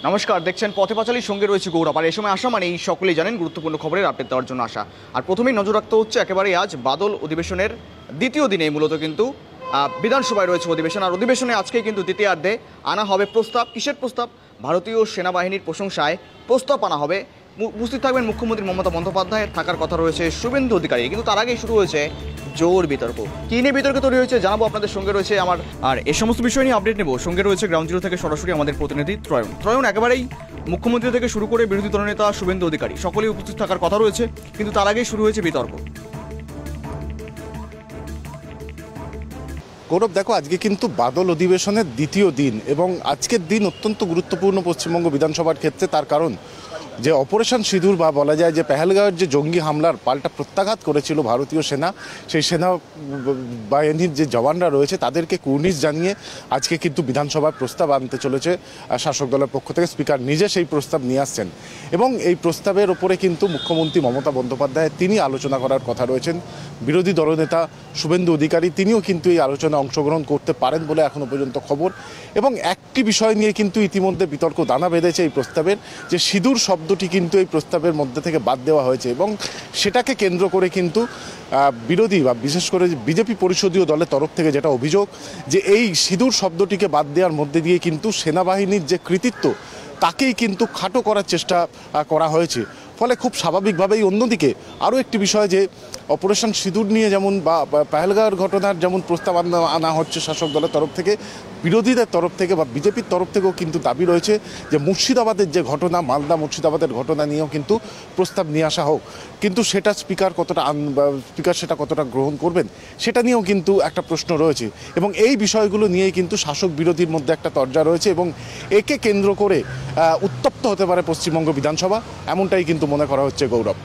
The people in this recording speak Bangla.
নমস্কার, দেখছেন পথে পাঁচালীর সঙ্গে রয়েছে গৌরব। আর এই সময় আসা মানে এই সকলেই জানেন গুরুত্বপূর্ণ খবরের আপডেট দেওয়ার জন্য আসা। আর প্রথমেই নজর রাখতে হচ্ছে একেবারে আজ বাদল অধিবেশনের দ্বিতীয় দিনে মূলত কিন্তু বিধানসভায় রয়েছে অধিবেশন। আর অধিবেশনে আজকে কিন্তু দ্বিতীয়ার্ধে আনা হবে প্রস্তাব। কিসের প্রস্তাব? ভারতীয় সেনাবাহিনীর প্রশংসায় প্রস্তাব আনা হবে। উপস্থিত থাকবেন মুখ্যমন্ত্রী মমতা বন্দ্যোপাধ্যায়, থাকার কথা রয়েছে শুভেন্দু অধিকারী। কিন্তু তার আগেই শুরু হয়েছে জোর বিতর্ক। কী নিয়ে বিতর্ক তৈরি হয়েছে জানাবো, আপনাদের সঙ্গে রয়েছে আমার। আর এই সমস্ত বিষয় নিয়ে আপডেট নেব। সঙ্গে রয়েছে গ্রাউন্ড জিরো থেকে সরাসরি আমাদের প্রতিনিধি ত্রয়ন। একেবারেই মুখ্যমন্ত্রী থেকে শুরু করে বিরোধী দলনেতা শুভেন্দু অধিকারী সকলেই উপস্থিত থাকার কথা রয়েছে, কিন্তু তার আগেই শুরু হয়েছে বিতর্ক। গৌরব, দেখো, আজকে কিন্তু বাদল অধিবেশনের দ্বিতীয় দিন এবং আজকের দিন অত্যন্ত গুরুত্বপূর্ণ পশ্চিমবঙ্গ বিধানসভার ক্ষেত্রে। তার কারণ যে অপারেশন সিঁদুর বা বলা যায় যে পেহেলগাঁওয়ের যে জঙ্গি হামলার পাল্টা প্রত্যাঘাত করেছিল ভারতীয় সেনা, সেই সেনা বাহিনীর যে জওয়ানরা রয়েছে তাদেরকে কুর্নিশ জানিয়ে আজকে কিন্তু বিধানসভায় প্রস্তাব আনতে চলেছে শাসক দলের পক্ষ থেকে। স্পিকার নিজে সেই প্রস্তাব নিয়ে আসছেন এবং এই প্রস্তাবের ওপরে কিন্তু মুখ্যমন্ত্রী মমতা বন্দ্যোপাধ্যায় তিনি আলোচনা করার কথা রয়েছেন। বিরোধী দলনেতা শুভেন্দু অধিকারী তিনিও কিন্তু এই আলোচনায় অংশগ্রহণ করতে পারেন বলে এখনও পর্যন্ত খবর। এবং একটি বিষয় নিয়ে কিন্তু ইতিমধ্যে বিতর্ক দানা বেঁধেছে এই প্রস্তাবের, যে সিঁদুর শব্দটি কিন্তু এই প্রস্তাবের মধ্যে থেকে বাদ দেওয়া হয়েছে এবং সেটাকে কেন্দ্র করে কিন্তু বিরোধী বা বিশেষ করে বিজেপি পরিষদীয় দলের তরফ থেকে যেটা অভিযোগ, যে এই সিঁদুর শব্দটিকে বাদ দেওয়ার মধ্যে দিয়ে কিন্তু সেনাবাহিনীর যে কৃতিত্ব তাকেই কিন্তু খাটো করার চেষ্টা করা হয়েছে। ফলে খুব স্বাভাবিকভাবেই অন্যদিকে আরও একটি বিষয়, যে অপারেশন সিঁদুর নিয়ে যেমন বা পেহেলগাঁওয়ের ঘটনার যেমন প্রস্তাব আনা হচ্ছে শাসক দলের তরফ থেকে, বিরোধীদের তরফ থেকে বা বিজেপির তরফ থেকেও কিন্তু দাবি রয়েছে যে মুর্শিদাবাদের যে ঘটনা, মালদা মুর্শিদাবাদের ঘটনা নিয়েও কিন্তু প্রস্তাব নিয়ে আসা হোক। কিন্তু সেটা স্পিকার সেটা কতটা গ্রহণ করবেন সেটা নিয়েও কিন্তু একটা প্রশ্ন রয়েছে এবং এই বিষয়গুলো নিয়েই কিন্তু শাসক বিরোধীর মধ্যে একটা তরজা রয়েছে এবং একে কেন্দ্র করে উত্তপ্ত হতে পারে পশ্চিমবঙ্গ বিধানসভা, এমনটাই কিন্তু মনে করা হচ্ছে। গৌরব।